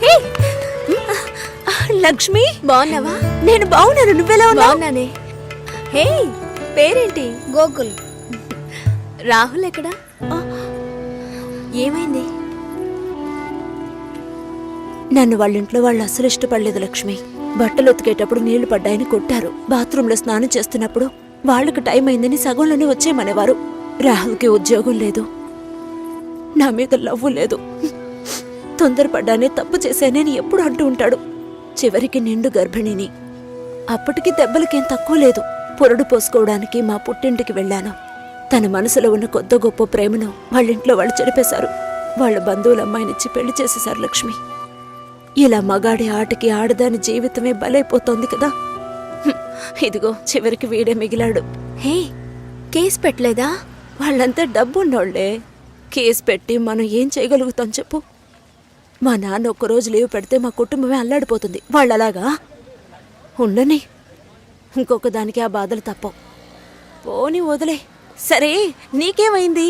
హే లక్ష్మి, బాగున్నావా? నేను బాగున్నాను, నువ్వెలా ఉన్నావు? బాగున్నానే. హే, పేరేంటి? గోకుల్. రాహుల్ ఎక్కడా? ఏమైంది? నన్ను వాళ్ళ ఇంట్లో వాళ్ళు అసలు ఇష్టపడలేదు లక్ష్మి. బట్టలు ఉతికేటప్పుడు నీళ్లు పడ్డాయని కొట్టారు. బాత్రూంలో స్నానం చేస్తున్నప్పుడు వాళ్ళకి టైం అయిందని సగంలోనే వచ్చేయమనేవారు. రాహుల్కి ఉద్యోగం లేదు, నా మీద లవ్వు లేదు. తొందరపడ్డానే తప్పు చేశానని ఎప్పుడు అంటూ ఉంటాడు. చివరికి నిండు గర్భిణిని. అప్పటికి దెబ్బలకేం తక్కువ లేదు. పొరడు పోసుకోవడానికి మా పుట్టింటికి వెళ్ళాను. తన మనసులో ఉన్న కొద్ద గొప్ప ప్రేమను వాళ్ళింట్లో వాళ్ళు చెరిపేశారు. వాళ్ళ బంధువుల అమ్మాయినిచ్చి పెళ్లి చేసేశారు లక్ష్మి. ఇలా మగాడి ఆటకి ఆడదాని జీవితమే బలైపోతోంది కదా. ఇదిగో చివరికి వీడే మిగిలాడు. హే, కేసు పెట్టలేదా? వాళ్ళంతా డబ్బున్నోళ్లే. కేసు పెట్టి మనం ఏం చేయగలుగుతాం చెప్పు? మా నాన్న ఒక్కరోజు లీవ్ పెడితే మా కుటుంబమే అల్లాడిపోతుంది. వాళ్ళలాగా ఉండని. ఇంకొక దానికి ఆ బాధలు తప్పవు. పోని వదిలే. సరే, నీకేమైంది?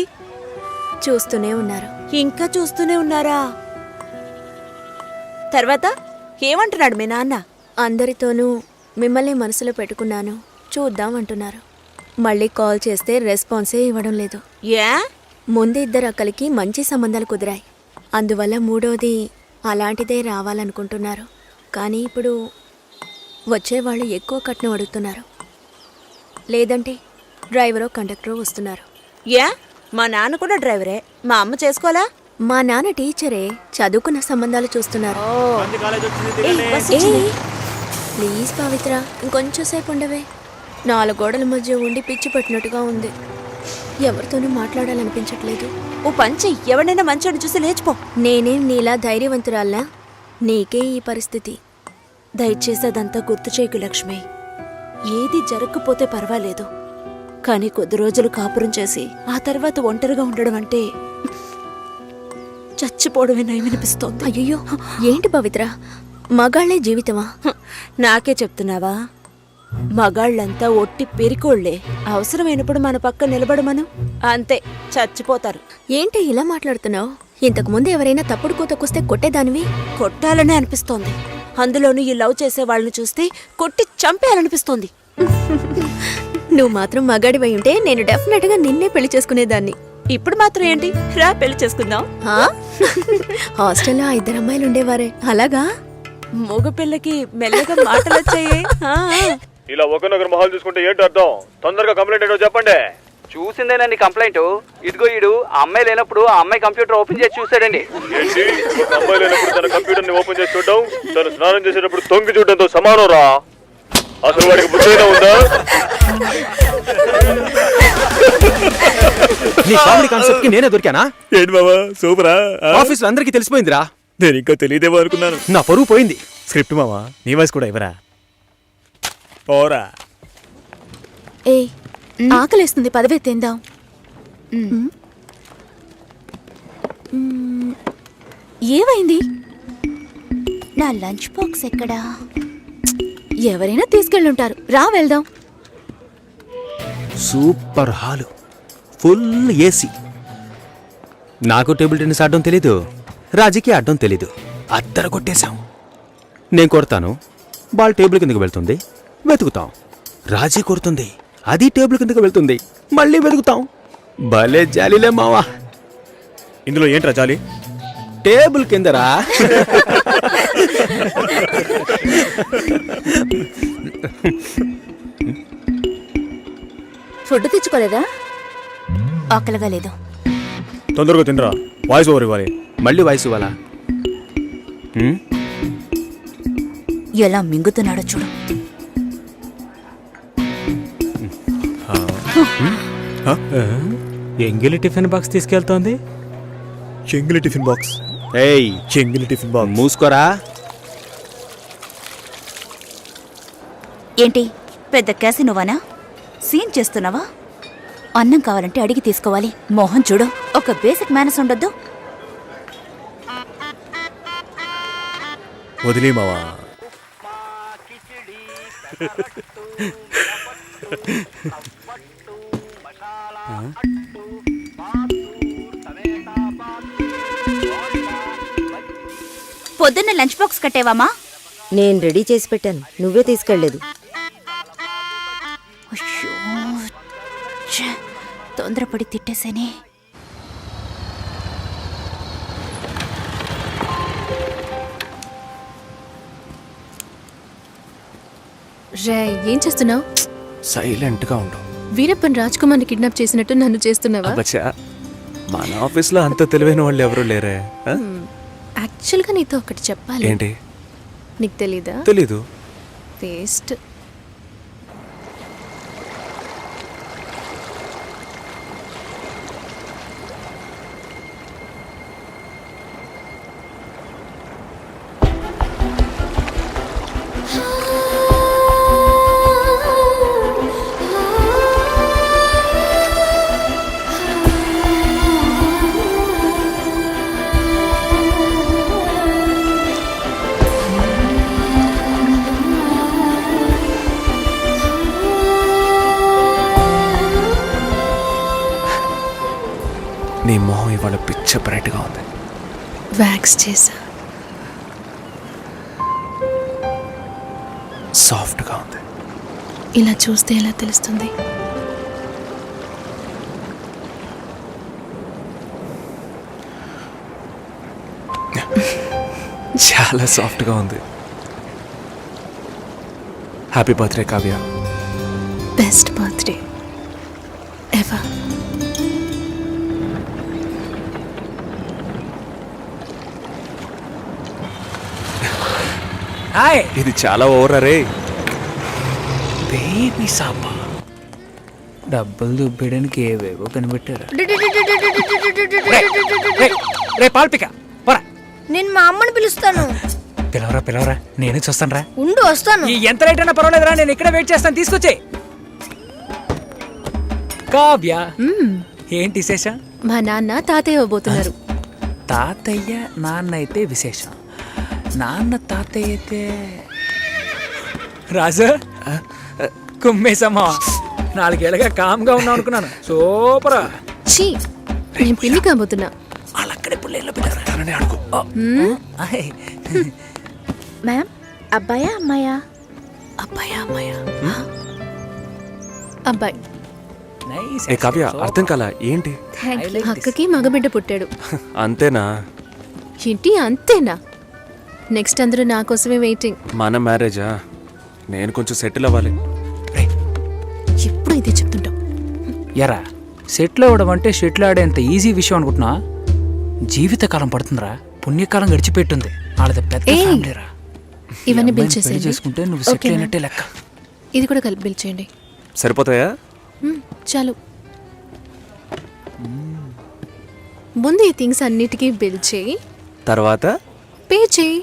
చూస్తూనే ఉన్నారు. ఇంకా చూస్తూనే ఉన్నారా? తర్వాత ఏమంటున్నాడు మీ నాన్న? అందరితోనూ మిమ్మల్ని మనసులో పెట్టుకున్నాను, చూద్దాం అంటున్నారు. మళ్ళీ కాల్ చేస్తే రెస్పాన్సే ఇవ్వడం లేదు. ఏ? ముందు ఇద్దరు అక్కలకి మంచి సంబంధాలు కుదిరాయి. అందువల్ల మూడోది అలాంటిదే రావాలనుకుంటున్నారు. కానీ ఇప్పుడు వచ్చేవాళ్ళు ఎక్కువ కట్నం అడుగుతున్నారు. లేదంటే డ్రైవరో కండక్టరో వస్తున్నారు. ఏ? మా నాన్న కూడా డ్రైవరే. మా అమ్మ చేసుకోవాలా? మా నాన్న టీచరే, చదువుకున్న సంబంధాలు చూస్తున్నారు. ప్లీజ్ పవిత్ర, ఇంకొంచెం సేపు ఉండవే. 4 గోడల మధ్య ఉండి పిచ్చి పట్టినట్టుగా ఉంది. ఎవరితోనూ మాట్లాడాలనిపించట్లేదు. ఓ పంచి, ఎవడైనా మంచోడు చూసి లేచిపో. నేనేం నీలా ధైర్యవంతురాల్లా? నీకే ఈ పరిస్థితి. దయచేసి అదంతా గుర్తు చేయకు లక్ష్మి. ఏది జరగకపోతే పర్వాలేదు, కానీ కొద్ది రోజులు కాపురం చేసి ఆ తర్వాత ఒంటరిగా ఉండడం అంటే చచ్చిపోవడమే నయమనిపిస్తోంది. అయ్యో, ఏంటి పవిత్ర, మగాళ్లే జీవితమా? నాకే చెప్తున్నావా? మగాళ్ళంతా ఒట్టి పెరికోళ్లే. అవసరమైనప్పుడు మన పక్క నిలబడమను, అంతే, చచ్చిపోతారు. ఏంటి ఇలా మాట్లాడుతున్నావు? ఇంతకుముందు ఎవరైనా తప్పుడు కూతకొస్తే కొట్టేదానివి. కొట్టాలనే అనిపిస్తోంది. అందులోనూ ఈ లవ్ చేసే వాళ్ళని చూస్తే కొట్టి చంపేయాలనిపిస్తోంది. నువ్వు మాత్రం మగాడివై ఉంటే నేను డెఫినెట్ గా నిన్నే పెళ్లి చేసుకునేదాన్ని. ఇప్పుడు మాత్రం ఏంటి, రా పెళ్లి చేసుకుందాం. హాస్టల్లో 2 అమ్మాయిలు ఉండేవారే, అలాగా? మగపిల్లకి మెల్లగా మాటలు వచ్చాయి. ఇలా ఒకరినొకరు మొహాలు చూసుకుంటే ఏంటి అర్థం? తొందరగా కంప్లైంట్ ఏంటో చెప్పండి. చూసిందేనండి కంప్లైంట్. ఇదిగో ఈడు ఆ అమ్మాయి లేనప్పుడు ఆ అమ్మాయి కంప్యూటర్ ఓపెన్ చేసి చూసాడండి. ఏంటి, ఒక అమ్మాయి లేనప్పుడు తన కంప్యూటర్ ని ఓపెన్ చేసి చూడటం తను స్నానం చేసేటప్పుడు తొంగి చూడటంతో సమానం రా. అసలు వాడికి బుద్ధైనా ఉందా? నీ కామెడీ కాన్సెప్ట్ కి నేనే దొరికానా? ఏంటి బాబా, సూపరా? ఆఫీస్ లో అందరికీ తెలిసిపోయిందిరా. నేను ఇంకా తెలియదేమో అనుకున్నాను. నా పరువు పోయింది. స్క్రిప్ట్ మావా, నీ వాయిస్ కూడా ఇవ్వరా? పోరా. ఏ, ఆకలేస్తుంది, పదవే తిందాం. ఏమైంది? నా లంచ్ బాక్స్ ఎక్కడా? ఎవరైనా తీసుకెళ్ళుంటారు, రా వెళ్దాం. Super hall, full AC. నాకు టేబుల్ టెన్నిస్ ఆడడం తెలీదు, రాజీకి ఆడడం తెలీదు. అద్దరు కొట్టేశాం. నేను కొడతాను, బాల్ టేబుల్ కిందకి వెళ్తుంది, వెతుకుతాం. రాజీ కొడుతుంది, అది టేబుల్ కిందకి వెళ్తుంది, మళ్ళీ వెతుకుతాం. భలే జాలీలే మావా. ఇందులో ఏంట్రా జాలి? టేబుల్ కిందరా. ఫుడ్ తెచ్చుకోలేదా? ఆకలిగా లేదు. తొందరగా తినరా, వాయిస్ ఓవర్ ఇవ్వాలి. మళ్ళీ వాయిస్ ఇవ్వాలా? ఎలా మింగుతున్నాడో చూడు. ఎంగిలి టిఫిన్ బాక్స్ తీసుకెళ్తోంది. చెంగిలి టిఫిన్ బాక్స్. ఏయ్, చెంగిలి టిఫిన్ బాక్స్. మూసుకోరా. ఏంటి, పెద్ద క్యాసినోవానా? సీన్ చేస్తున్నావా? అన్నం కావాలంటే అడిగి తీసుకోవాలి. మోహన్ చూడు, ఒక బేసిక్ మేనస్ ఉండొద్దు. వదిలే మావా. పొద్దున్న లంచ్ బాక్స్ కట్టేవామా? నేను రెడీ చేసి పెట్టాను, నువ్వే తీసుకెళ్లేదు. అయ్యో, ఛే, తొందరపడి తిట్టేసేనే. రే, ఏం చేస్తున్నావు? సైలెంట్ గా ఉండు. వీరప్పన్ రాజ్ కుమార్ని కిడ్నాప్ చేసినట్టు నన్ను చేస్తున్నావా? అబ్బచ్చా, మన ఆఫీస్లో అంత తెలివైన వాళ్ళు ఎవరు లేరే. ఆ? యాక్చువల్గా నీతో ఒకటి చెప్పాలి. ఏంటి? నీకు తెలీదా? తెలీదు. వేస్ట్. నీ మొహం ఇవాళ పిచ్చ బ్రైట్ గా ఉంది. వ్యాక్స్ చేసా. సాఫ్ట్ గా ఉంది. ఇలా చూస్తే ఎలా తెలుస్తుంది? చాలా సాఫ్ట్ గా ఉంది. Happy birthday Kavya. Best birthday ever. ఇది చాలా ఓవర్ అరే. బేబీ సాపా డబ్బులు దుబ్బేయడానికి ఏవేవో కనిపెట్టారు. రే పాల్పిక పోరా. నేను మా అమ్మని పిలుస్తాను. పిలవరా పిలవరా, నేను చూస్తాను రా. ఉండు, వస్తాను. ఎంత లేట్ అయినా పర్వాలేదురా, నేను ఇక్కడ వెయిట్ చేస్తాను. తీసుకొచ్చే. కావ్య, ఏంటి విశేషం? మా నాన్న తాతయ్య అవ్వబోతున్నారు. తాతయ్య నాన్న అయితే విశేషం. నాన్న తాతయ్య అయితే రాజు కుమ్మేసమ్మా. 4 ఏళ్ళగా కామ్గా ఉన్నావు అనుకున్నాను. సూపరా. ఛీ, నేను పిల్లి కాబోతున్నా. వాళ్ళు అక్కడే పుల్లేళ్ళు పెట్టారు. అడుగు. మ్యామ్, అబ్బాయా అమ్మాయా? అబ్బాయా అమ్మాయా? అబ్బాయి. ఏ కావ్య, అర్థం కాల ఏంటి? అక్కకి మగబిడ్డ పుట్టాడు. అంతేనా? ఏంటి అంతేనా? నెక్స్ట్ అందరూ నా కోసమే వెయిటింగ్. మన మ్యారేజా? నేను కొంచెం సెటిల్ అవ్వాలి. ఎప్పుడు ఇదే చెప్తుంటాం. ఎరా, సెటిల్ అవ్వడం అంటే షెటిల్ ఆడేంత ఈజీ విషయం అనుకుంటున్నా? జీవితకాలం పడుతుందిరా. పుణ్యకాలం గడిచిపెట్టుంది. వాళ్ళది పెద్ద ఫ్యామిలీరా. ఇవన్నీ బిల్ పెళ్లి చేసేయండి. చేసుకుంటే నువ్వు సెటిల్ ఓకేనా? అయినట్టే లెక్క. ఇది కూడా కలిపి బిల్ చేయండి. సరిపోతాయా? చాలు. ముందు ఈ థింగ్స్ అన్నిటికీ బిల్ చేయి, తర్వాత పే చేయి.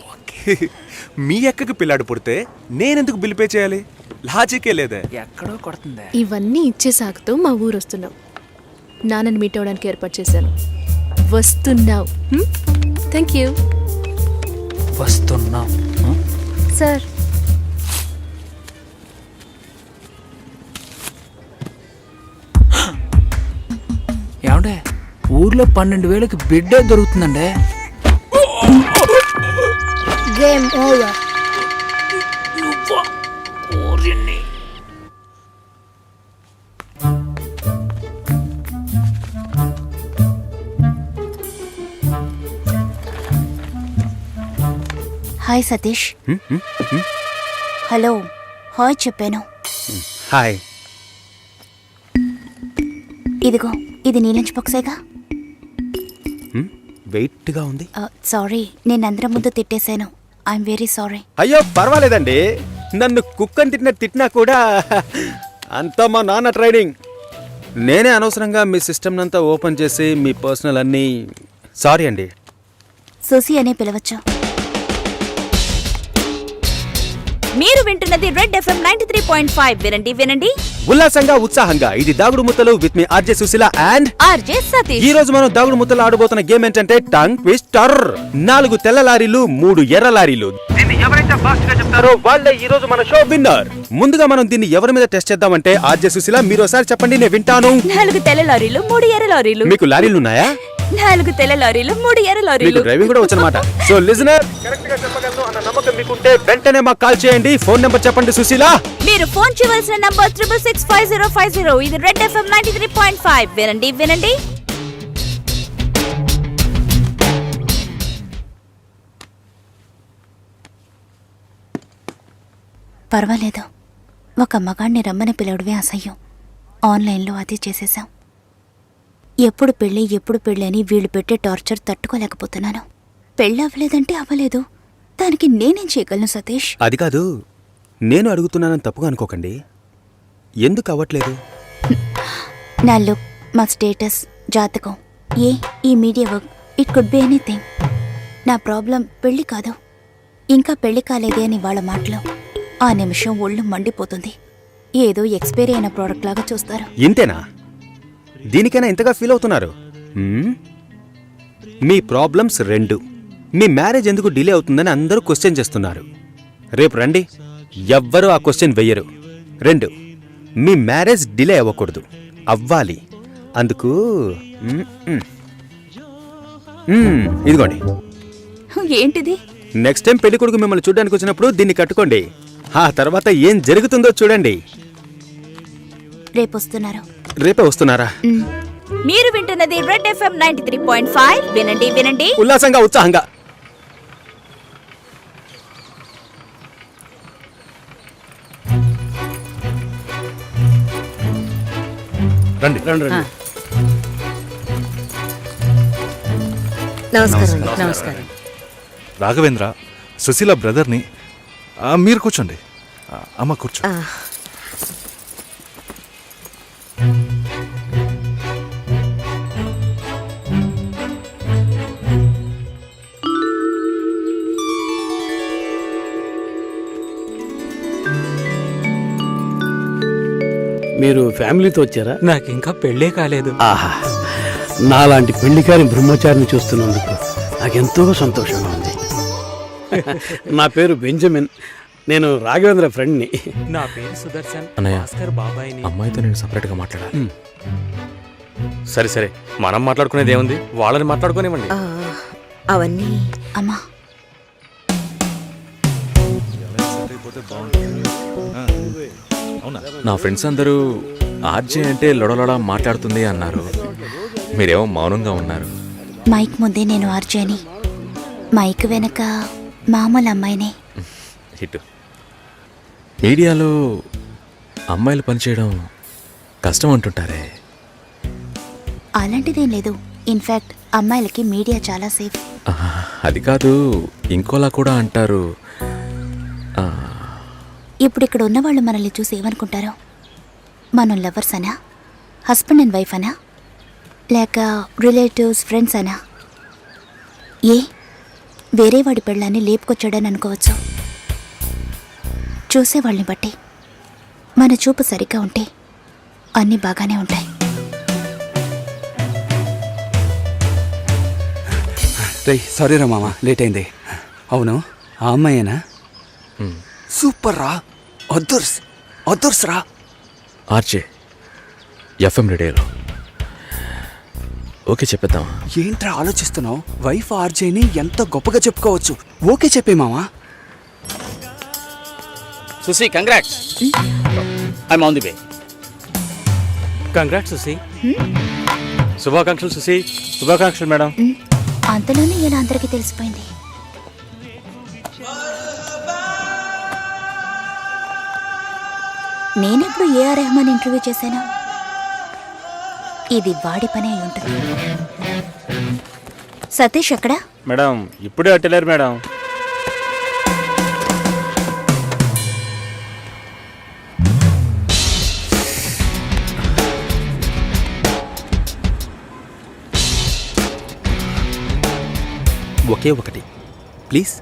మీ అక్కకి పిల్లాడు పుడితే నేనెందుకు బిల్ పే చేయాలి? లాజికే లేదే. ఎక్కడో కొడుతుందా? ఇవన్నీ ఇచ్చే సాగుతూ మా ఊరు వస్తున్నావు. నాన్నని మీట్ అవ్వడానికి ఏర్పాటు చేశాను. వస్తున్నావు. Thank you. వస్తున్నాం. సార్, ఏమండే, ఊర్లో 12,000కి బిడ్డే దొరుకుతుందండే. Game over. Hi Satish. Hello, hi చెప్పాను. హాయ్. ఇదిగో, ఇది నీ లంచ్ బాక్సేగా. వెయిట్గా ఉంది. సారీ, నేను అందరం ముందు తిట్టేశాను. I'm very sorry. అయ్యో పర్వాలేదండి. నన్ను కుక్కని తిట్టినా కూడా అంతా మా నాన్న ట్రైనింగ్. నేనే అనవసరంగా మీ సిస్టమ్ అంతా ఓపెన్ చేసి మీ పర్సనల్ అన్నీ. సారీ అండి. సుసి అనే పిలవచ్చు. మీరు వింటున్నది రెడ్ FM 93.5. వినండి వినండి, ఉల్లాసంగా ఉత్సాహంగా. ఇది దాగుడు ముత్తలు విత్ మీ RJ Sushila and RJ Satish. ఈ రోజు మనం దాగుడు ముత్తలు ఆడబోతున్న గేమ్ ఏంటంటే టంగ్ ట్విస్టర్. 4 తెల్ల లారీలు, 3 ఎర్ర లారీలు. ఎవరైతే ఫాస్ట్ గా చెప్తారో వాళ్ళే ఈ రోజు మన షో విన్నర్. ముందుగా మనం దీన్ని ఎవరి మీద టెస్ట్ చేద్దామంటే ఆర్జే సుశీల మీరు ఒకసారి చెప్పండి, నేను వింటాను. 4 తెల్ల లారీలు, 3 ఎర్ర లారీలు. మీకు లారీలు ఉన్నాయా? 4 తెల్ల లారీలు 3 ఎర్ర మీకు లారీలు. డ్రైవింగ్ కూడా వచ్చనమాట. సో లిజనర్, కరెక్ట్ గా చెప్పగలను అన్న నమ్మకం మీకుంటే వెంటనే మాకు కాల్ చేయండి. ఫోన్ నెంబర్ చెప్పండి సుశీల. మీరు ఫోన్ చేయవలసిన నంబర్ 6665050. ఇది రెడ్ ఎఫ్ఎం 93.5. వినండి వినండి. పర్వాలేదు, ఒక మగాణ్ణి రమ్మని పిలవడమే అసహ్యం. ఆన్లైన్లో అది చేసేశాం. ఎప్పుడు పెళ్ళి అని వీళ్ళు పెట్టే టార్చర్ తట్టుకోలేకపోతున్నాను. పెళ్ళి అవ్వలేదంటే అవ్వలేదు, దానికి నేనేం చేయగలను సతీష్? అది కాదు, నేను అడుగుతున్నానని తప్పుగా అనుకోకండి. ఎందుకు అవ్వట్లేదు? నా లుక్, మా స్టేటస్, జాతకం, ఈ media work, it could be anything. నా ప్రాబ్లం పెళ్లి కాదు, ఇంకా పెళ్లి కాలేదే అని వాళ్ళ మాటలు. ఆ నిమిషం ఒళ్ళు మండిపోతుంది. ఏదో ఎక్స్పైరీ అయిన ప్రోడక్ట్ లాగా చూస్తారు. ఇంతేనా? దీనికైనా ఇంతగా ఫీల్ అవుతున్నారు? మీ ప్రాబ్లమ్స్ 2. మీ మ్యారేజ్ ఎందుకు డిలే అవుతుందని అందరూ క్వశ్చన్ చేస్తున్నారు. రేపు రండి, ఎవ్వరూ ఆ క్వశ్చన్ వెయ్యరు. 2, మీ మ్యారేజ్ డిలే అవ్వకూడదు, అవ్వాలి. అందుకు ఇదిగోండి. ఏంటిది? నెక్స్ట్ టైం పెళ్లి కొడుకు మిమ్మల్ని చూడడానికి వచ్చినప్పుడు దీన్ని కట్టుకోండి. ఆ తర్వాత ఏం జరుగుతుందో చూడండి. రేపొస్తున్నారు. రేపే వస్తున్నారా? మీరు వింటున్నది రెడ్ ఎఫ్ఎం 93.5. వినండి వినండి. ఉల్లాసంగా, ఉత్సాహంగా. రండి రండి రండి. నమస్కారం. రాఘవేంద్ర, సుశీల బ్రదర్ని. మీరు కూర్చోండి. అమ్మ కూర్చో. మీరు ఫ్యామిలీతో వచ్చారా? నాకు ఇంకా పెళ్ళే కాలేదు. ఆహా, నాలాంటి పెళ్లికారి బ్రహ్మచారిని చూస్తున్నందుకు నాకెంతో సంతోషంగా ఉంది. నా పేరు బెంజమిన్, నేను రాఘవేంద్ర ఫ్రెండ్ని. నా పేరు సుదర్శన్. అన్నయ్య, భాస్కర్ బాబాయ్ని. అమ్మాయితో నేను సపరేట్ గా మాట్లాడాలి. సరే సరే, మనం మాట్లాడుకునేది ఏముంది, వాళ్ళని మాట్లాడుకునేవ్వండి. అవన్నీ అమ్మా, నా ఫ్రెండ్స్ అందరూ ఆర్జే అంటే లొడలొడ మాట్లాడుతుంది అన్నారు. మీరేమో మౌనంగా ఉన్నారు. మైక్ ముందే నేను ఆర్జేని, మైక్ వెనక మామూలు అమ్మాయినే. హిట్. మీడియాలో అమ్మాయిలు పనిచేయడం కష్టం అంటుంటారే. అలాంటిదేం లేదు. ఇన్ఫ్యాక్ట్ అమ్మాయిలకి మీడియా చాలా సేఫ్. అది కాదు, ఇంకోలా కూడా అంటారు. ఇప్పుడు ఇక్కడ ఉన్నవాళ్ళు మనల్ని చూసి ఏమనుకుంటారో? మనం లవర్స్ అనా, హస్బెండ్ అండ్ వైఫ్ అనా, లేక రిలేటివ్స్, ఫ్రెండ్స్ అనా? వేరే వాడి పెళ్ళాన్ని లేపుకొచ్చాడని అనుకోవచ్చు. చూసేవాళ్ళని బట్టి మన చూపు సరిగ్గా ఉంటే అన్నీ బాగానే ఉంటాయి. సారీ రా మామ, లేట్ అయింది. అవును, ఆ అమ్మాయేనా? సూపర్ రా, అదుర్స్ రా. ఆర్జే ఎఫ్ఎం రేడియోలో ఓకే చెప్పేద్దామా? ఏంట్రా ఆలోచిస్తున్నావు? వైఫ్ ఆర్జేని ఎంత గొప్పగా చెప్పుకోవచ్చు. ఓకే చెప్పే మామా. Susi, congrats. I'm on the way. Congrats Susi. శుభాకాంక్షలు సుసి. శుభాకాంక్షలు మేడం. అంతలోనే ఇలా అందరికీ తెలిసిపోయింది. నేనెప్పుడు ఏఆర్ రెహమాన్ ఇంటర్వ్యూ చేశాను? ఇది వాడి పని అయి ఉంటుంది. సతీష్ ఎక్కడా? మేడం ఇప్పుడే అట్టలేరు మేడం. ఒకే ఒకటి ప్లీజ్.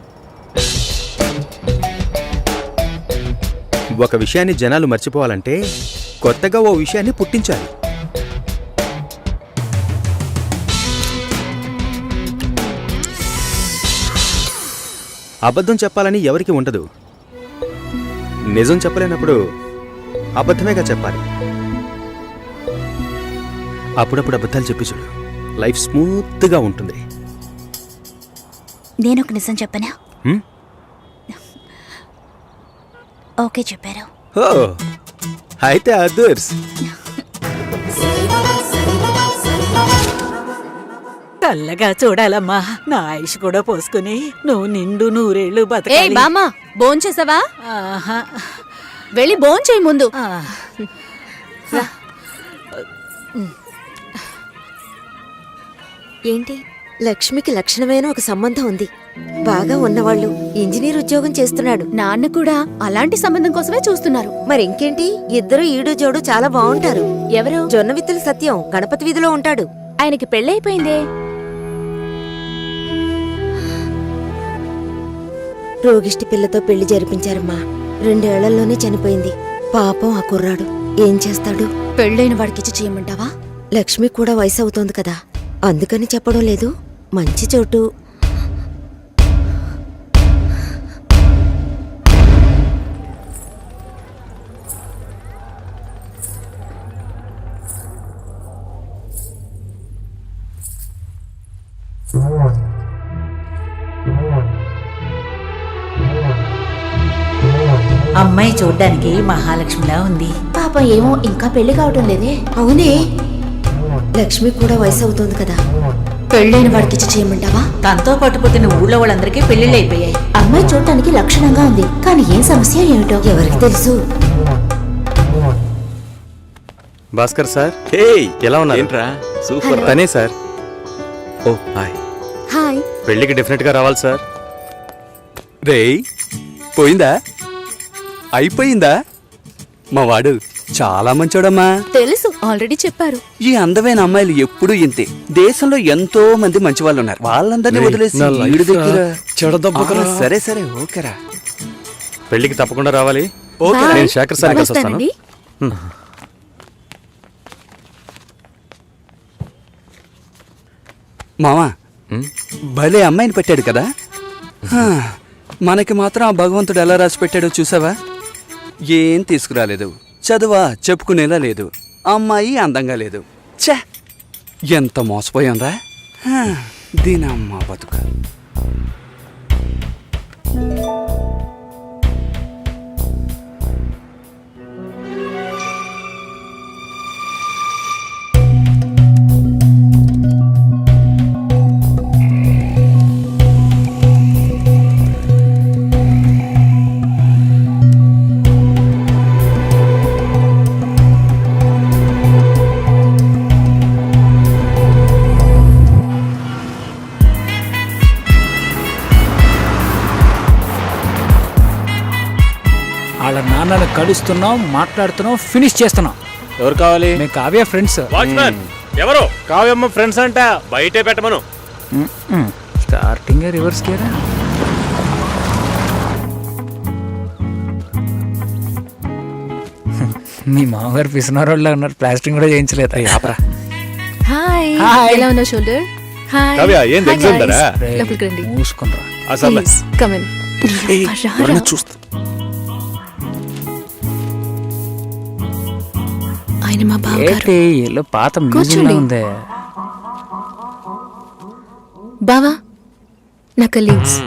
ఒక విషయాన్ని జనాలు మర్చిపోవాలంటే కొత్తగా ఓ విషయాన్ని పుట్టించాలి. అబద్ధం చెప్పాలని ఎవరికి ఉండదు. నిజం చెప్పలేనప్పుడు అబద్ధమేగా చెప్పాలి. అప్పుడప్పుడు అబద్ధాలు చెప్పి చూడు, లైఫ్ స్మూత్గా ఉంటుంది. నేను ఒక నిజం చెప్పనా? హ్మ్? ఓకే చెప్పారు. ఓ అయితే అదర్స్. చల్లగా చూడాలమ్మా, నా ఆయుష్ కూడా పోసుకుని నువ్వు నిండు నూరేళ్లు ఏయ్ బతకాలి. బామ్మ, భోంచేసావా? ఆహా. వెళ్ళి భోంచేయి ముందు. ఆ. ఏంటి, లక్ష్మికి లక్షణమైన ఒక సంబంధం ఉంది. బాగా ఉన్నవాళ్ళు, ఇంజనీర్ ఉద్యోగం చేస్తున్నాడు. నాన్న కూడా అలాంటి సంబంధం కోసమే చూస్తున్నారు. మరి ఇంకేంటి, ఇద్దరు ఈడు జోడు చాలా బాగుంటారు. ఎవరు? జొన్న విత్తుల సత్యం గణపతి వీధిలో ఉంటాడు. ఆయనకి పెళ్ళైపోయిందే. రోగిష్టి పిల్లతో పెళ్లి జరిపించారమ్మా. 2 ఏళ్లలోనే చనిపోయింది. పాపం ఆ కుర్రాడు ఏం చేస్తాడు? పెళ్ళైన వాడికిచ్చి చేయమంటావా? లక్ష్మి కూడా వయసు అవుతోంది కదా, అందుకని చెప్పడం లేదు. మంచి చోటు. అమ్మాయి చూడ్డానికి మహాలక్ష్మిలా ఉంది. పాపం ఏమో ఇంకా పెళ్లి కావటం లేదే. అవునే, లక్ష్మి కూడా వయసు అవుతోంది కదా. పెళ్ళైన వాడికిచ్చి చేయమంటావా? తనతో పాటు పుట్టిన ఊళ్ళో వాళ్ళందరికీ పెళ్లిళ్ళు అయిపోయాయి. అమ్మాయి చూడటానికి లక్షణంగా ఉంది, కానీ ఏం సమస్య ఏమిటో ఎవరికి తెలుసు? భాస్కర్ సార్, ఎలా ఉన్నారు? ఏంట్రా సూపర్. తనే సార్. ఓ హాయ్. హాయ్. పెళ్ళికి డెఫినెట్గా రావాలి సార్. రేయ్, పోయిందా? అయిపోయిందా? మా వాడు చాలా మంచోడమ్మా. తెలుసు, ఆల్రెడీ చెప్పారు. ఈ అందమైన అమ్మాయిలు ఎప్పుడూ ఇంతే. దేశంలో ఎంతో మంది మంచి వాళ్ళు ఉన్నారు. వాళ్ళందరినీ వదిలేసి ఈడి దగ్గర సరే సరే ఓకేరా. పెళ్ళికి తప్పకుండా రావాలి. ఓకే, నేను శేఖర్ సార్ కలిసి వస్తాను. వస్తానండి. మామా భలే అమ్మాయిని పెట్టాడు కదా. హా, మనకి మాత్రం ఆ భగవంతుడు ఎలా రాసి పెట్టాడో చూసావా? ఏం తీసుకురాలేదు, చదువా చెప్పుకునేలా లేదు, అమ్మాయి అందంగా లేదు. ఛే, ఎంత మోసపోయాంరా. దీనమ్మ బతుక. వాళ్ళ నాన్నని కలుస్తున్నాం, మాట్లాడుతున్నాం, ఫినిష్ చేస్తున్నాం. ఎవరు కావాలి? మేము కావ్య ఫ్రెండ్స్. వాచ్మ్యాన్ ఎవరు? కావ్యమ్మ ఫ్రెండ్స్ అంట, బయటే పెట్టమను. స్టార్టింగ్ రివర్స్ గేరా. మీ మామగారు పిసినారోళ్ళ ఉన్నారు, ప్లాస్టింగ్ కూడా చేయించలేదు. ఆపరా. హాయ్. హాయ్. ఎలా ఉన్నావు షోల్డర్? హాయ్. కావ్య, ఏంది Hi, exam guys. ఉందరా? లోపలికి రండి. మూసుకుంటారా. అసలు Please, come in. రారా. చూస్తా. ఆయన మా బావగారు. ఏంటి ఇల్లు పాత మ్యూజియం కూర్చోండి. ఉంది. బావా, నా కలీగ్స్.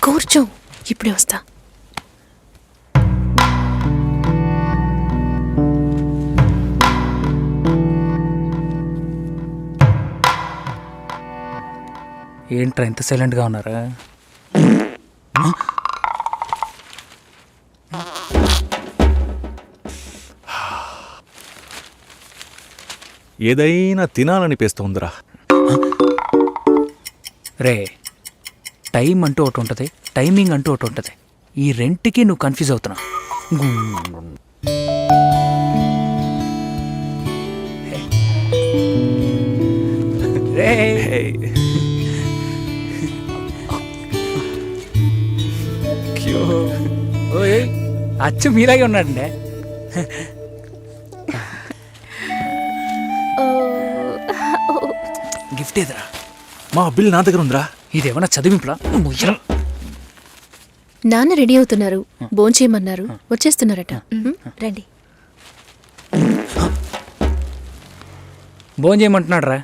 కూర్చో, ఇప్పుడే వస్తా. ఏంట్రా ఇంత సైలెంట్ గా ఉన్నారా? ఏదైనా తినాలనిపిస్తోందిరా. రే, టైం అంటూ ఒకటి ఉంటుంది, టైమింగ్ అంటూ ఒకటి ఉంటుంది. ఈ రెంట్కి నువ్వు కన్ఫ్యూజ్ అవుతున్నావు. రే, ఓయ్, అచ్చు మీలాగే ఉన్నాడండి. గిఫ్ట్ ఏదిరా? మా బిల్ నా దగ్గర ఉందిరా. ఇదేమన్నా చదివింపులా? నాన్న రెడీ అవుతున్నారు, భోంచేయమన్నారు, వచ్చేస్తున్నారట. రండి. భోజనం చేయమంటున్నాడు రా.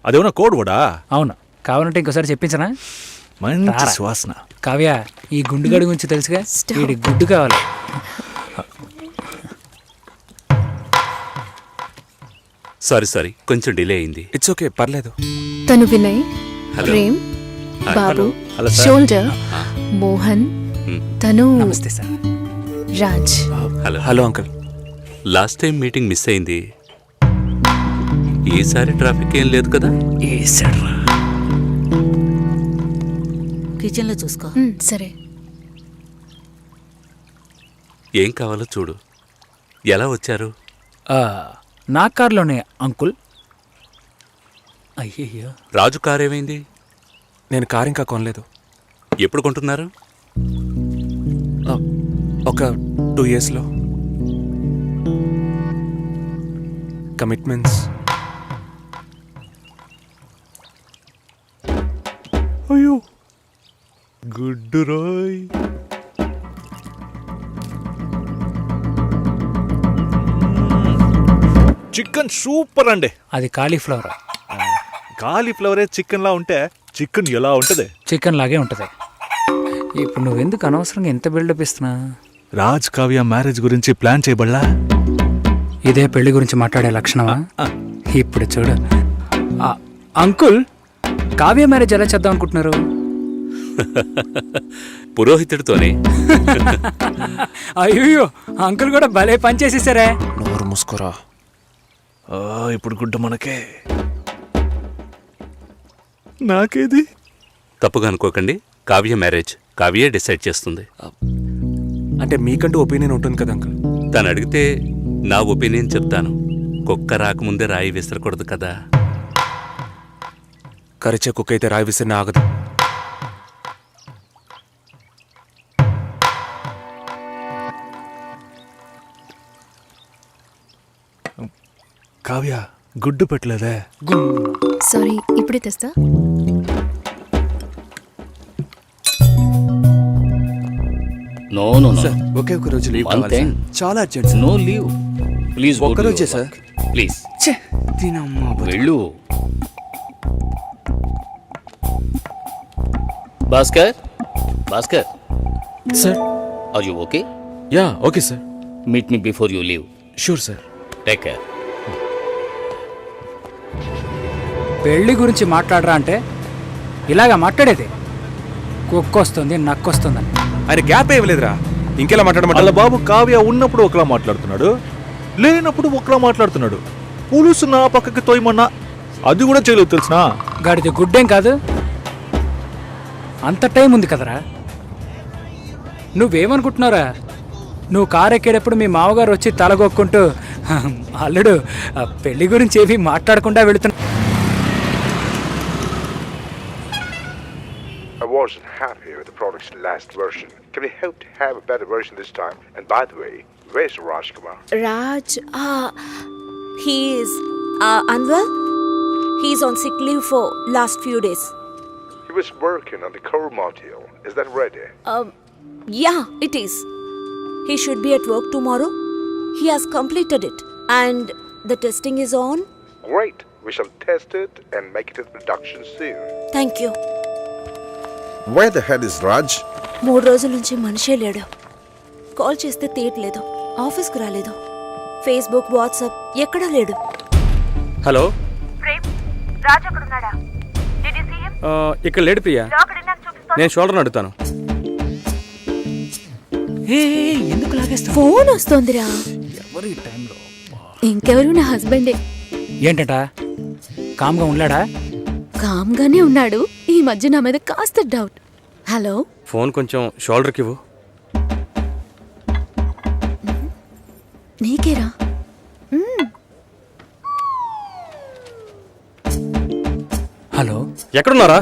అదేమన్నా కోడ్ కూడా అవును, కావాలంటే ఇంకోసారి చెప్పించనా? మంచి రారా. సువాసన. కావ్య, ఈ గుండుగడి గురించి తెలుసుగా, వీడి గుడ్డు కావాలి. సారీ కొంచెం డిలే అయింది. ఇట్స్ ఓకే, పర్లేదు. తను వినయ్, హలో. ప్రేమ్, బాబు, హలో సార్. షోల్డర్, మోహన్, తను నమస్తే sir. Raj. Hello. Hello uncle. Last time meeting miss అయింది. ఈసారి ట్రాఫిక్ ఏం లేదు కదా? కిచెన్ లో చూసుకో. సరే. ఏం కావాలో చూడు. ఎలా వచ్చారు? నా కార్లోనే అంకుల్. అయ్యయ్యో, రాజు కార్ ఏమైంది? నేను కారు ఇంకా కొనలేదు. ఎప్పుడు కొంటున్నారు? ఒక 2 yearsలో. కమిట్మెంట్స్. అయ్యో గుడ్డు రాయ్. చికెన్ సూపర్ అండి. అది కాలీఫ్లవర్. కాలీఫ్లవరే చికెన్ లా ఉంటే చికెన్ ఎలా ఉంటది? చికెన్ లాగే ఉంటుంది. ఇప్పుడు నువ్వెందుకు అనవసరంగా ఎంత బిల్డప్ ఇస్తున్నా? రాజ్ కావ్య మ్యారేజ్ గురించి ప్లాన్ చేయబడలా? ఇదే పెళ్లి గురించి మాట్లాడే లక్షణమా? ఇప్పుడు చూడు. అంకుల్, కావ్య మ్యారేజ్ ఎలా చేద్దాం అనుకుంటున్నారు? పురోహితుడితోనే. అయ్యో, అంకుల్ కూడా భలే పని చేసేసారే. నోరు మూసుకోరా. ఇప్పుడు గుడ్డ మనకే. నాకేది? తప్పుగా అనుకోకండి. కావ్య మ్యారేజ్ కావ్యే డిసైడ్ చేస్తుంది. అంటే మీకంటూ ఒపీనియన్ ఉంటుంది కదా అంకుల్. తను అడిగితే నా ఒపీనియన్ చెప్తాను. కుక్క రాకముందే రాయి విసరకూడదు కదా. కరిచే కుక్క అయితే రాయి విసిరిన ఆగదు. కావ్య గుడ్డు పెట్టలేదే. సారీ, ఇప్పుడే తెస్తా. నో నో నో, సార్ ఒకే ఒక రోజు లీవ్ One కావాలి thing. సార్. చాలా urgent sir. No leave. Please ఒక్కరోజే సార్. ప్లీజ్ ఛే, దీనమ్మా బతుకు. వెళ్ళు. Bhaskar, Bhaskar, sir. Are you okay? Yeah okay sir. Meet me before you leave. Sure sir. Take care. పెళ్లి గురించి మాట్లాడరా అంటే ఇలాగా మాట్లాడేది. కుక్కొస్తుంది, నక్కొస్తుందని. ఆయన గ్యాప్ ఇవ్వలేదురా. ఇంకెలా వాళ్ళ మాట్లాడమంటారు? బాబు కావ్య ఉన్నప్పుడు ఒకలా మాట్లాడుతున్నాడు, లేనప్పుడు ఒకలా మాట్లాడుతున్నాడు. పులుసు నా పక్కకి తోయమన్నా అది కూడా చేయలేదు తెలుసునా? గాడిది గుడ్డేం కాదు. అంత టైం ఉంది కదరా. నువ్వేమనుకుంటున్నారా? నువ్వు కారు ఎక్కేటప్పుడు మీ మామగారు వచ్చి తలగొక్కుంటూ అల్లుడు పెళ్లి గురించి ఏమీ మాట్లాడకుండా వెళుతున్నా. I wasn't happy with the product's last version. Can we hope to have a better version this time? And by the way, where's Rajkumar? Raj, he's unwell. He's on sick leave for last few days. He was working on the core module. Is that ready? Yeah, it is. He should be at work tomorrow. He has completed it, and the testing is on. Great. We shall test it and make it in production soon. Thank you. Where the hell is Raj? 3 రోజుల నుంచి మనిషే లేడు. Call చేస్తే తీయట్లేదు, ఆఫీస్కి రాలేదు, Facebook, WhatsApp ఎక్కడా లేడు. హలో. రాజ్ అక్కడున్నాడా? Did you see him? ఇక్కడ లేడు ప్రియా. నేను షోల్డర్ అడుగుతాను. ఎందుకు లాగేస్తా? ఫోన్ వస్తోందిరా. ఎవరు ఈ టైంలో? ఇంకెవరు, నా హస్బెండే. ఏంటట? కామ్గా ఉన్నాడా? కామ్గానే ఉన్నాడు. ఈ మధ్య నా మీద కాస్త డౌట్. హలో, ఫోన్ కొంచెం షోల్డర్కి ఇవ్వు. నీకేరా? హలో, ఎక్కడున్నారా?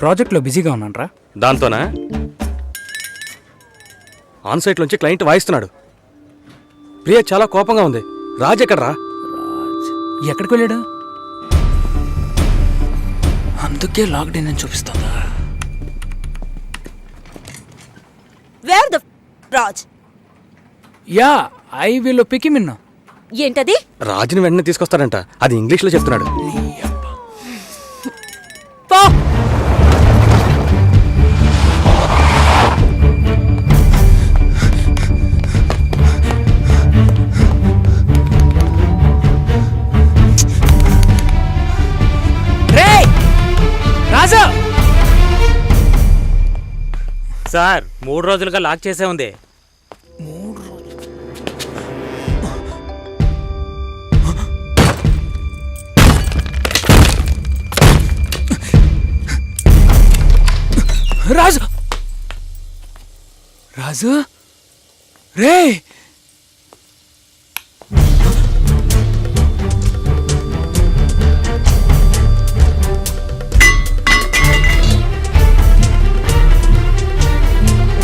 ప్రాజెక్ట్లో బిజీగా ఉన్నానరా. దాంతోనా? ఆన్సైట్ నుంచి క్లయింట్ వాయిస్తున్నాడు. ప్రియా చాలా కోపంగా ఉంది. రాజ్ ఎక్కడరా? ఎక్కడికి వెళ్ళాడు? అందుకే లాక్డౌన్ అని చూపిస్తుందా? Where the Raj? Yeah, I will pick him in. ఏంటది? రాజుని వెంటనే తీసుకొస్తాడంట, అది ఇంగ్లీష్లో చెప్తున్నాడు. పో. రాజు సార్ 3 రోజులుగా లాక్ చేసే ఉంది. రాజు రాజు రే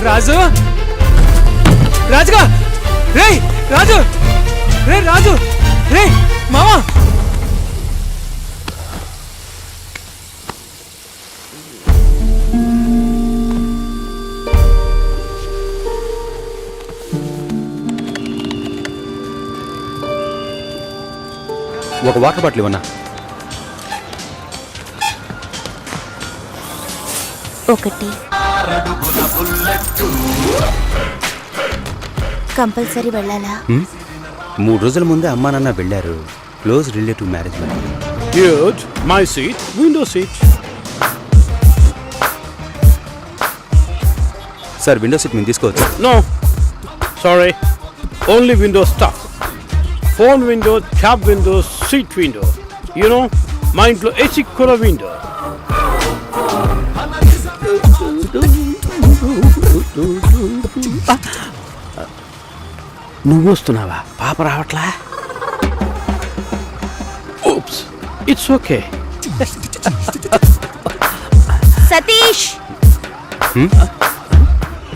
రాజు రాజుగా రే రాజు రే రాజు రే మామా ఒక వాటర్ బాటిల్ ఇవ్వన్నా. ఒకటి కంపల్సరీ వెళ్ళాలా? 3 రోజుల ముందే అమ్మా నాన్న వెళ్ళారు. క్లోజ్ రిలేటివ్ మ్యారేజ్ మరి. My seat, window seat. Sir window seat మేము తీసుకోవచ్చు? No sorry, only window staff. Phone window, cab window, seat window. You know మా ఇంట్లో ఏసీ కూడా విండో. నువ్వు వస్తున్నావా? పాప రావట్లా? Oops, it's okay. సతీష్,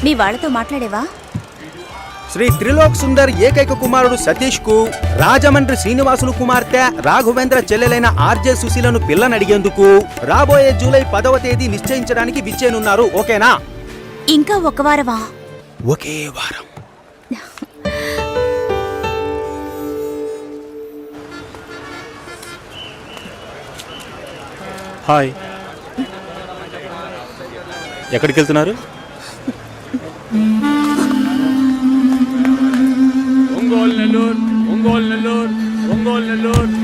మీ వాళ్ళతో మాట్లాడేవా? శ్రీ త్రిలోక్ సుందర్ ఏకైక కుమారుడు సతీష్ కు రాజమండ్రి శ్రీనివాసులు కుమార్తె రాఘవేంద్ర చెల్లెలైన ఆర్జే సుశీలను పిల్లని అడిగేందుకు రాబోయే జూలై 10వ తేదీ నిశ్చయించడానికి విచ్చేనున్నారు. ఓకేనా? ఇంకా ఒక వారమా? ఒకే వారం. హాయ్, ఎక్కడికి వెళ్తున్నారు? ఒంగోలు నెల్లూరు, ఒంగోలు నెల్లూరు, ఒంగోలు నెల్లూరు.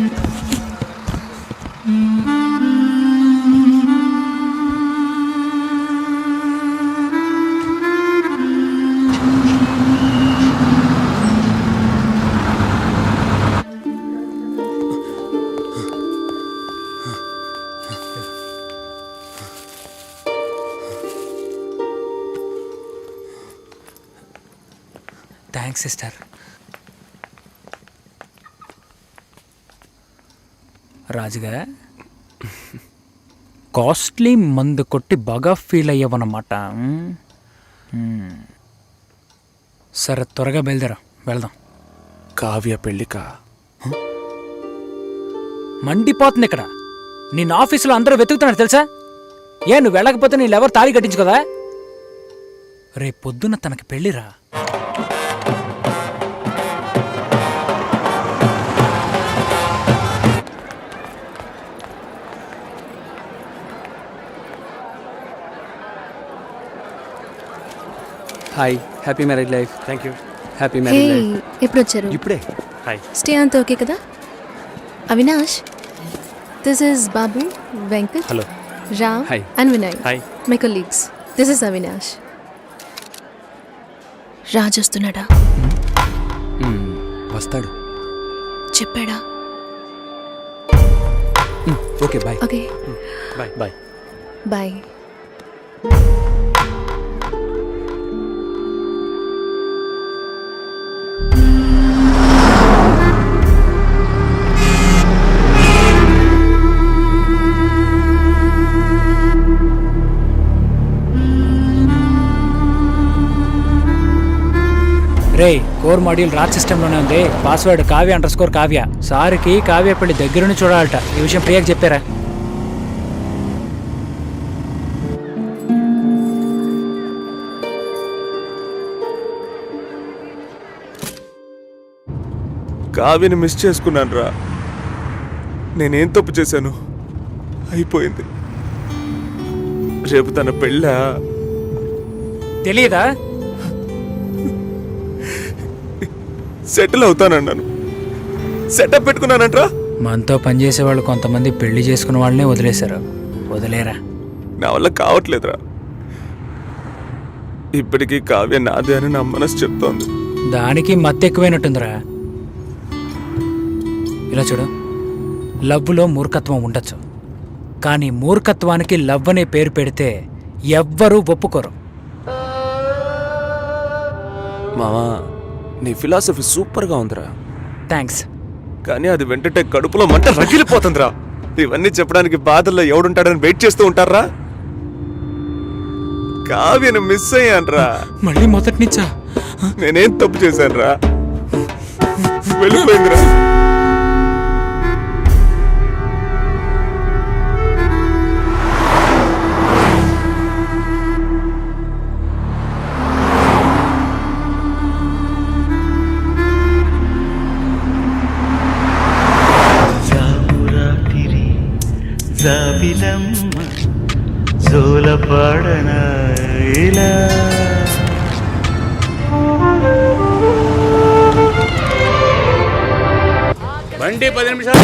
Thanks sister. రాజుగా కాస్ట్లీ మందు కొట్టి బాగా ఫీల్ అయ్యావన్నమాట. సరే త్వరగా బయలుదేరా, వెళ్దాం. కావ్య పెళ్ళికా? మండిపోతుంది ఇక్కడ. నిన్న ఆఫీసులో అందరూ వెతుకుతున్నారు తెలుసా? ఏ నువ్వు వెళ్ళకపోతే నీళ్ళెవరు తాళి కట్టించు కదా. రేపు పొద్దున్న తనకి పెళ్ళిరా. Hi, happy marriage life. Thank you. Happy hey, marriage life. ఎప్పుడు వచ్చారు? ఇప్పుడే. హాయ్. స్టే అంతా ఓకే కదా? Avinash, this is Babu, Venkat, hello. Ram Hi. And Vinay, hi. My colleagues. This is Avinash. Raj వస్తున్నాడా? వస్తాడు. చెప్పాడా? Okay bye. Okay bye bye. Bye. రే, కోర్ మాడ్యూల్ రాజ్ సిస్టంలోనే ఉంది. పాస్వర్డ్ కావ్య__ కావ్య. సార్కి కావ్య పెళ్లి దగ్గరుండి చూడాలట. ఈ విషయం ప్రియాకి చెప్పారా? కావ్యని మిస్ చేసుకున్నాను రా. నేనేం తప్పు చేశాను? అయిపోయింది. రేపు తన పెళ్ళా? తెలియదా? సెటిల్ అవుతానన్నాను, సెటప్ పెట్టుకున్నానంట్రా. మనతో పనిచేసే వాళ్ళు కొంతమంది పెళ్లి చేసుకున్న వాళ్ళనే వదిలేశారు. వదిలేరా? నా వల్ల కావట్లేదురా. ఇప్పటికీ కావ్య నాదే అని నా మనసు చెప్తోంది. దానికి మత్తు ఎక్కువైనట్టుందిరా. ఇలా చూడు, లవ్వులో మూర్ఖత్వం ఉండొచ్చు, కానీ మూర్ఖత్వానికి లవ్ అనే పేరు పెడితే ఎవ్వరూ ఒప్పుకోరు. మావా, నీ ఫిలాసఫీ సూపర్గా ఉందిరా. థ్యాంక్స్. కానీ అది వెంటనే కడుపులో మంట రగిలిపోతుందిరా. ఇవన్నీ చెప్పడానికి బాధల్లో ఎవడుంటాడని వెయిట్ చేస్తూ ఉంటారా? కావ్యను మిస్ అయ్యాన్రా. మళ్ళీ మొదటి నుంచా? నేనేం తప్పు చేశానురా? వెళ్ళిపోయిందిరా. బండి 10 నిమిషాలు.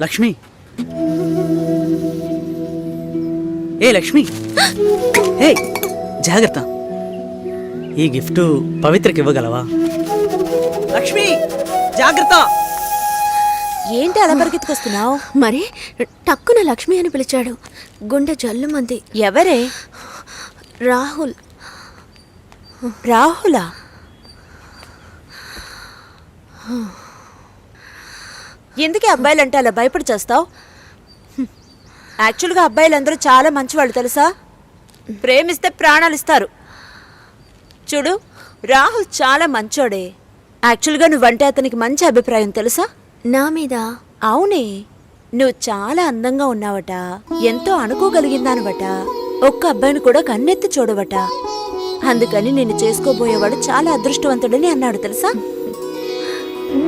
లక్ష్మి, ఏ లక్ష్మి, ఏ జాగ్రత్త. ఈ గిఫ్ట్ పవిత్రకి ఇవ్వగలవా? లక్ష్మి జాగ్రత్త. ఏంటి అలా పరిగెత్తుకొస్తున్నావు? మరి టక్కున లక్ష్మి అని పిలిచాడు. గుండె జల్లుమంది. ఎవరే? రాహుల్. రాహులా? ఎందుకే అబ్బాయిలంటే అలా భయపడి చేస్తావు? యాక్చువల్గా అబ్బాయిలందరూ చాలా మంచివాళ్ళు తెలుసా. ప్రేమిస్తే ప్రాణాలు ఇస్తారు. చూడు, రాహుల్ చాలా మంచోడే. యాక్చువల్గా నువ్వంటే అతనికి మంచి అభిప్రాయం తెలుసా. నా మీద? అవునే, నువ్వు చాలా అందంగా ఉన్నావట, ఎంతో అనుకోగలిగిందానవట, ఒక్క అబ్బాయిని కూడా కన్నెత్తి చూడవట. అందుకని నిన్ను చేసుకోబోయేవాడు చాలా అదృష్టవంతుడని అన్నాడు తెలుసా.